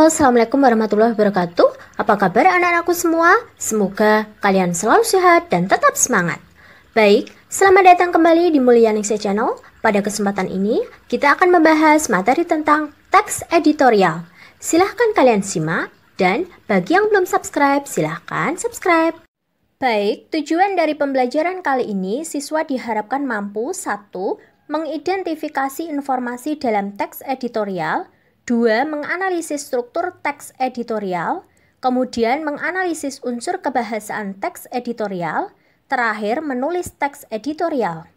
Halo, Assalamualaikum warahmatullahi wabarakatuh. Apa kabar anak-anakku semua? Semoga kalian selalu sehat dan tetap semangat. Baik, selamat datang kembali di Mulyaningsih Channel. Pada kesempatan ini, kita akan membahas materi tentang teks editorial. Silahkan kalian simak, dan bagi yang belum subscribe, silahkan subscribe. Baik, tujuan dari pembelajaran kali ini, siswa diharapkan mampu 1. Mengidentifikasi informasi dalam teks editorial, 2. Menganalisis struktur teks editorial, kemudian menganalisis unsur kebahasaan teks editorial, terakhir menulis teks editorial.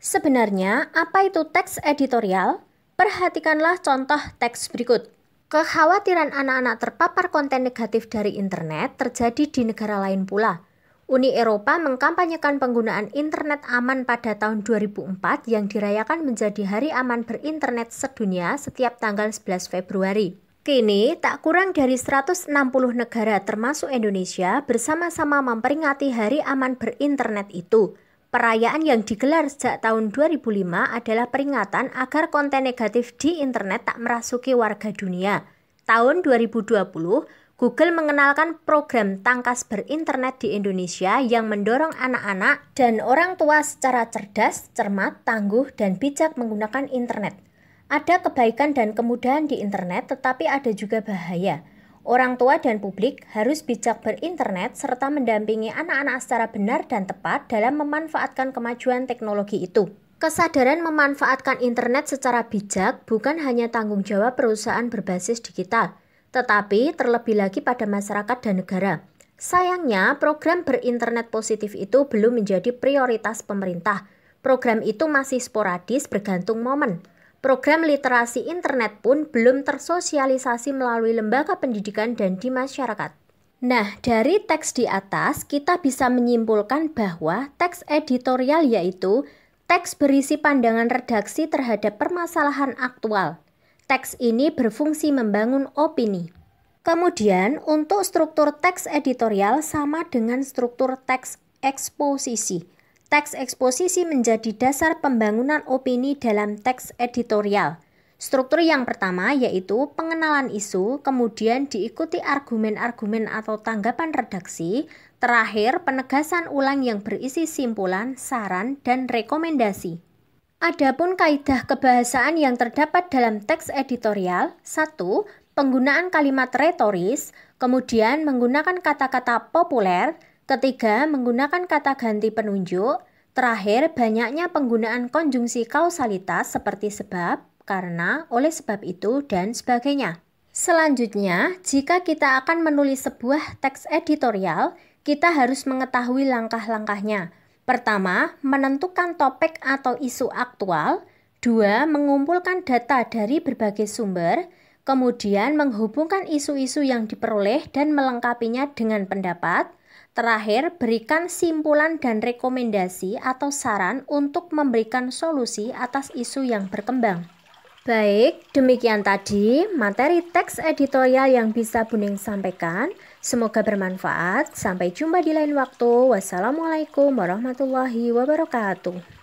Sebenarnya, apa itu teks editorial? Perhatikanlah contoh teks berikut. Kekhawatiran anak-anak terpapar konten negatif dari internet terjadi di negara lain pula. Uni Eropa mengkampanyekan penggunaan internet aman pada tahun 2004 yang dirayakan menjadi Hari Aman Berinternet Sedunia setiap tanggal 11 Februari. Kini, tak kurang dari 160 negara termasuk Indonesia bersama-sama memperingati Hari Aman Berinternet itu. Perayaan yang digelar sejak tahun 2005 adalah peringatan agar konten negatif di internet tak merasuki warga dunia. Tahun 2020, Google mengenalkan program Tangkas Berinternet di Indonesia yang mendorong anak-anak dan orang tua secara cerdas, cermat, tangguh, dan bijak menggunakan internet. Ada kebaikan dan kemudahan di internet, tetapi ada juga bahaya. Orang tua dan publik harus bijak berinternet serta mendampingi anak-anak secara benar dan tepat dalam memanfaatkan kemajuan teknologi itu. Kesadaran memanfaatkan internet secara bijak bukan hanya tanggung jawab perusahaan berbasis digital, tetapi terlebih lagi pada masyarakat dan negara. Sayangnya, program berinternet positif itu belum menjadi prioritas pemerintah. Program itu masih sporadis bergantung momen. Program literasi internet pun belum tersosialisasi melalui lembaga pendidikan dan di masyarakat. Nah, dari teks di atas kita bisa menyimpulkan bahwa teks editorial yaitu teks berisi pandangan redaksi terhadap permasalahan aktual. Teks ini berfungsi membangun opini. Kemudian, untuk struktur teks editorial sama dengan struktur teks eksposisi. Teks eksposisi menjadi dasar pembangunan opini dalam teks editorial. Struktur yang pertama yaitu pengenalan isu, kemudian diikuti argumen-argumen atau tanggapan redaksi, terakhir penegasan ulang yang berisi simpulan, saran, dan rekomendasi. Adapun kaidah kebahasaan yang terdapat dalam teks editorial, 1. Penggunaan kalimat retoris, kemudian menggunakan kata-kata populer, ketiga menggunakan kata ganti penunjuk, terakhir banyaknya penggunaan konjungsi kausalitas seperti sebab, karena, oleh sebab itu, dan sebagainya. Selanjutnya, jika kita akan menulis sebuah teks editorial, kita harus mengetahui langkah-langkahnya. Pertama, menentukan topik atau isu aktual. 2. Mengumpulkan data dari berbagai sumber. Kemudian menghubungkan isu-isu yang diperoleh dan melengkapinya dengan pendapat. Terakhir, berikan simpulan dan rekomendasi atau saran untuk memberikan solusi atas isu yang berkembang. Baik, demikian tadi materi teks editorial yang bisa Buning sampaikan. Semoga bermanfaat. Sampai jumpa di lain waktu. Wassalamualaikum warahmatullahi wabarakatuh.